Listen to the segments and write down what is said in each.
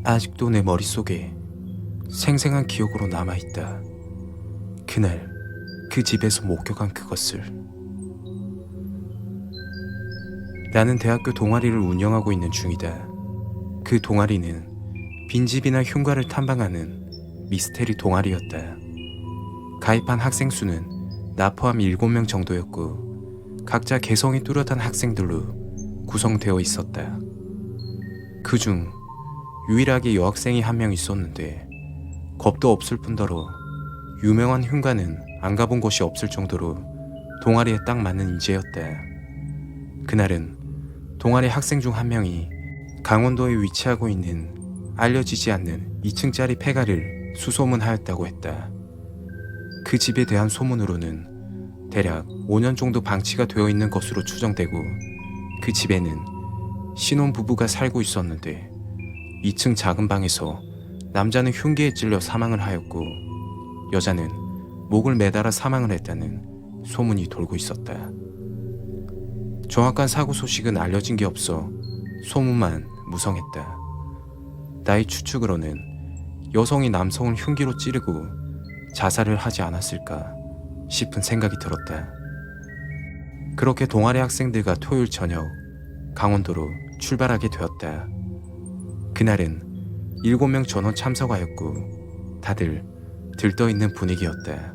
아직도 내 머릿속에 생생한 기억으로 남아있다. 그날 그 집에서 목격한 그것을. 나는 대학교 동아리를 운영하고 있는 중이다. 그 동아리는 빈집이나 흉가를 탐방하는 미스테리 동아리였다. 가입한 학생 수는 나 포함 7명 정도였고 각자 개성이 뚜렷한 학생들로 구성되어 있었다. 그중 유일하게 여학생이 한 명 있었는데 겁도 없을 뿐더러 유명한 흉가는 안 가본 곳이 없을 정도로 동아리에 딱 맞는 인재였다. 그날은 동아리 학생 중 한 명이 강원도에 위치하고 있는 알려지지 않는 2층짜리 폐가를 수소문하였다고 했다. 그 집에 대한 소문으로는 대략 5년 정도 방치가 되어 있는 것으로 추정되고 그 집에는 신혼부부가 살고 있었는데 2층 작은 방에서 남자는 흉기에 찔려 사망을 하였고 여자는 목을 매달아 사망을 했다는 소문이 돌고 있었다. 정확한 사고 소식은 알려진 게 없어 소문만 무성했다. 나의 추측으로는 여성이 남성을 흉기로 찌르고 자살을 하지 않았을까 싶은 생각이 들었다. 그렇게 동아리 학생들과 토요일 저녁 강원도로 출발하게 되었다. 그날은 7명 전원 참석하였고 다들 들떠있는 분위기였다.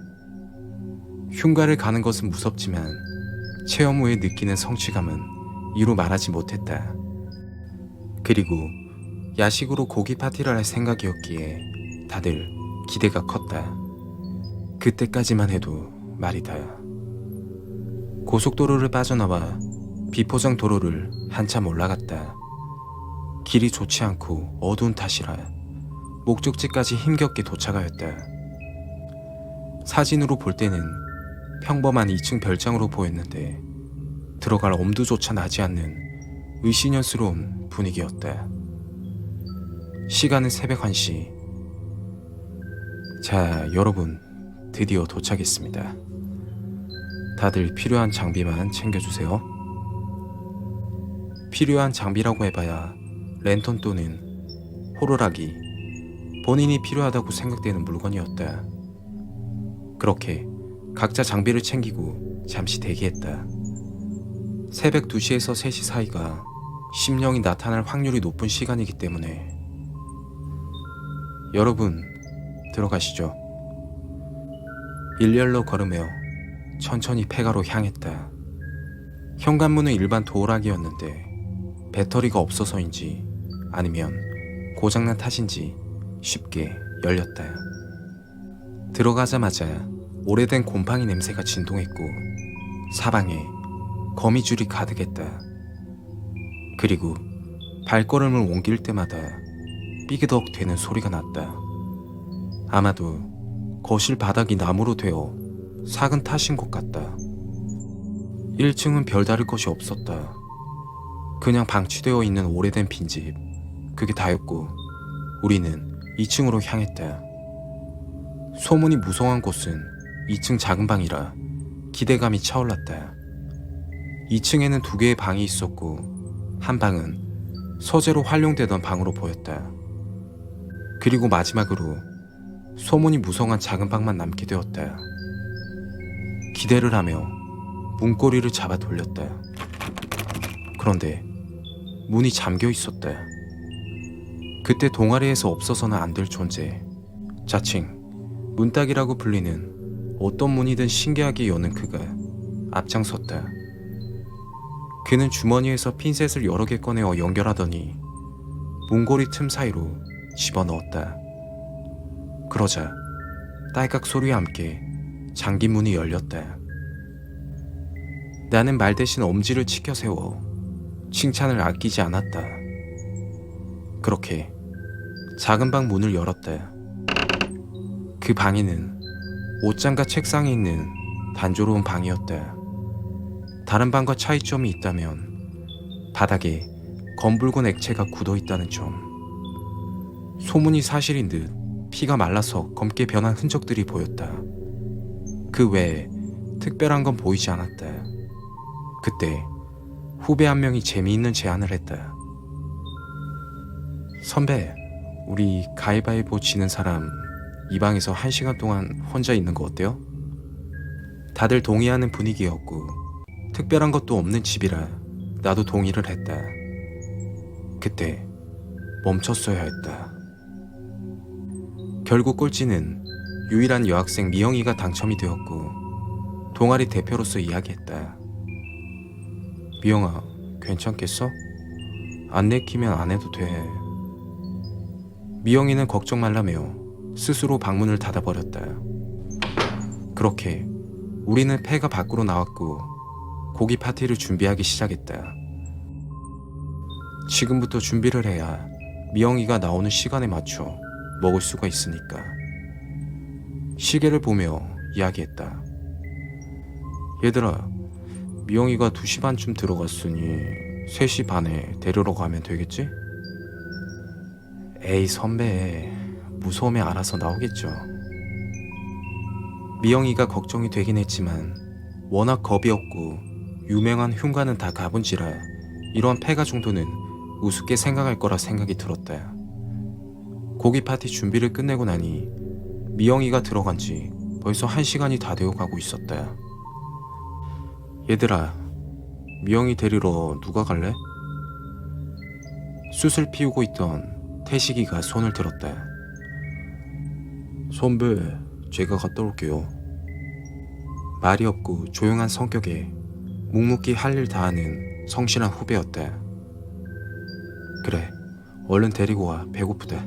흉가를 가는 것은 무섭지만 체험 후에 느끼는 성취감은 이루 말하지 못했다. 그리고 야식으로 고기 파티를 할 생각이었기에 다들 기대가 컸다. 그때까지만 해도 말이다. 고속도로를 빠져나와 비포장 도로를 한참 올라갔다. 길이 좋지 않고 어두운 탓이라 목적지까지 힘겹게 도착하였다. 사진으로 볼 때는 평범한 2층 별장으로 보였는데 들어갈 엄두조차 나지 않는 의심스러운 분위기였다. 시간은 새벽 1시. 자, 여러분, 드디어 도착했습니다. 다들 필요한 장비만 챙겨주세요. 필요한 장비라고 해봐야 랜턴 또는 호루라기, 본인이 필요하다고 생각되는 물건이었다. 그렇게 각자 장비를 챙기고 잠시 대기했다. 새벽 2시에서 3시 사이가 심령이 나타날 확률이 높은 시간이기 때문에. 여러분, 들어가시죠. 일렬로 걸으며 천천히 폐가로 향했다. 현관문은 일반 도어락이었는데 배터리가 없어서인지 아니면 고장난 탓인지 쉽게 열렸다. 들어가자마자 오래된 곰팡이 냄새가 진동했고 사방에 거미줄이 가득했다. 그리고 발걸음을 옮길 때마다 삐그덕 되는 소리가 났다. 아마도 거실 바닥이 나무로 되어 삭은 탓인 것 같다. 1층은 별다를 것이 없었다. 그냥 방치되어 있는 오래된 빈집, 그게 다였고 우리는 2층으로 향했다. 소문이 무성한 곳은 2층 작은 방이라 기대감이 차올랐다. 2층에는 2개의 방이 있었고 한 방은 서재로 활용되던 방으로 보였다. 그리고 마지막으로 소문이 무성한 작은 방만 남게 되었다. 기대를 하며 문고리를 잡아 돌렸다. 그런데 문이 잠겨 있었다. 그때 동아리에서 없어서는 안 될 존재, 자칭 문딱이라고 불리는 어떤 문이든 신기하게 여는 그가 앞장섰다. 그는 주머니에서 핀셋을 여러 개 꺼내어 연결하더니 문고리 틈 사이로 집어넣었다. 그러자 딸깍 소리와 함께 잠긴 문이 열렸다. 나는 말 대신 엄지를 치켜 세워 칭찬을 아끼지 않았다. 그렇게 작은 방 문을 열었다. 그 방에는 옷장과 책상이 있는 단조로운 방이었다. 다른 방과 차이점이 있다면 바닥에 검붉은 액체가 굳어 있다는 점. 소문이 사실인 듯 피가 말라서 검게 변한 흔적들이 보였다. 그 외에 특별한 건 보이지 않았다. 그때 후배 한 명이 재미있는 제안을 했다. 선배, 우리 가위바위보 지는 사람 이 방에서 1시간 동안 혼자 있는 거 어때요? 다들 동의하는 분위기였고 특별한 것도 없는 집이라 나도 동의를 했다. 그때 멈췄어야 했다. 결국 꼴찌는 유일한 여학생 미영이가 당첨이 되었고 동아리 대표로서 이야기했다. 미영아, 괜찮겠어? 안 내키면 안 해도 돼. 미영이는 걱정 말라며 스스로 방문을 닫아버렸다. 그렇게 우리는 폐가 밖으로 나왔고 고기 파티를 준비하기 시작했다. 지금부터 준비를 해야 미영이가 나오는 시간에 맞춰 먹을 수가 있으니까. 시계를 보며 이야기했다. 얘들아, 미영이가 2시 반쯤 들어갔으니 3시 반에 데리러 가면 되겠지? 에이 선배, 무서우면 알아서 나오겠죠. 미영이가 걱정이 되긴 했지만 워낙 겁이 없고 유명한 흉가는 다 가본지라 이런 폐가 정도는 우습게 생각할 거라 생각이 들었다. 고기 파티 준비를 끝내고 나니 미영이가 들어간 지 벌써 1시간이 다 되어가고 있었다. 얘들아, 미영이 데리러 누가 갈래? 숯을 피우고 있던 태식이가 손을 들었다. 선배, 제가 갔다 올게요. 말이 없고 조용한 성격에 묵묵히 할 일 다하는 성실한 후배였다. 그래, 얼른 데리고 와. 배고프다.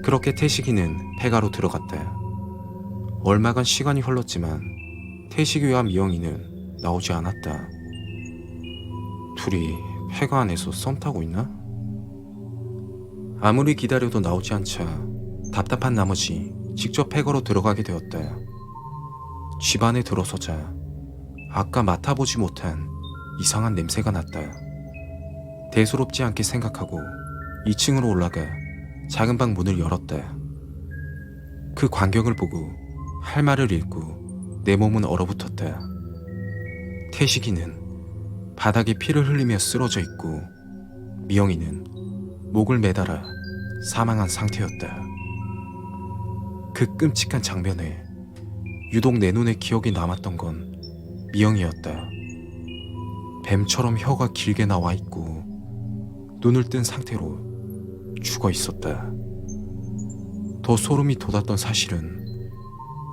그렇게 태식이는 폐가로 들어갔다. 얼마간 시간이 흘렀지만 태식이와 미영이는 나오지 않았다. 둘이 폐가 안에서 썸 타고 있나? 아무리 기다려도 나오지 않자 답답한 나머지 직접 폐가로 들어가게 되었다. 집 안에 들어서자 아까 맡아보지 못한 이상한 냄새가 났다. 대수롭지 않게 생각하고 2층으로 올라가 작은 방 문을 열었다. 그 광경을 보고 할 말을 잃고 내 몸은 얼어붙었다. 태식이는 바닥에 피를 흘리며 쓰러져 있고 미영이는 목을 매달아 사망한 상태였다. 그 끔찍한 장면에 유독 내 눈에 기억이 남았던 건 미영이었다. 뱀처럼 혀가 길게 나와 있고 눈을 뜬 상태로 죽어 있었다. 더 소름이 돋았던 사실은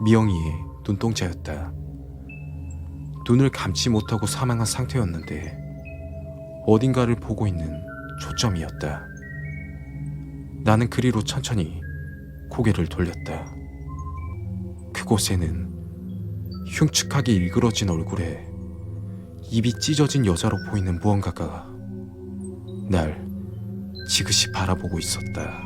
미영이의 눈동자였다. 눈을 감지 못하고 사망한 상태였는데 어딘가를 보고 있는 초점이었다. 나는 그리로 천천히 고개를 돌렸다. 그곳에는 흉측하게 일그러진 얼굴에 입이 찢어진 여자로 보이는 무언가가 날 지그시 바라보고 있었다.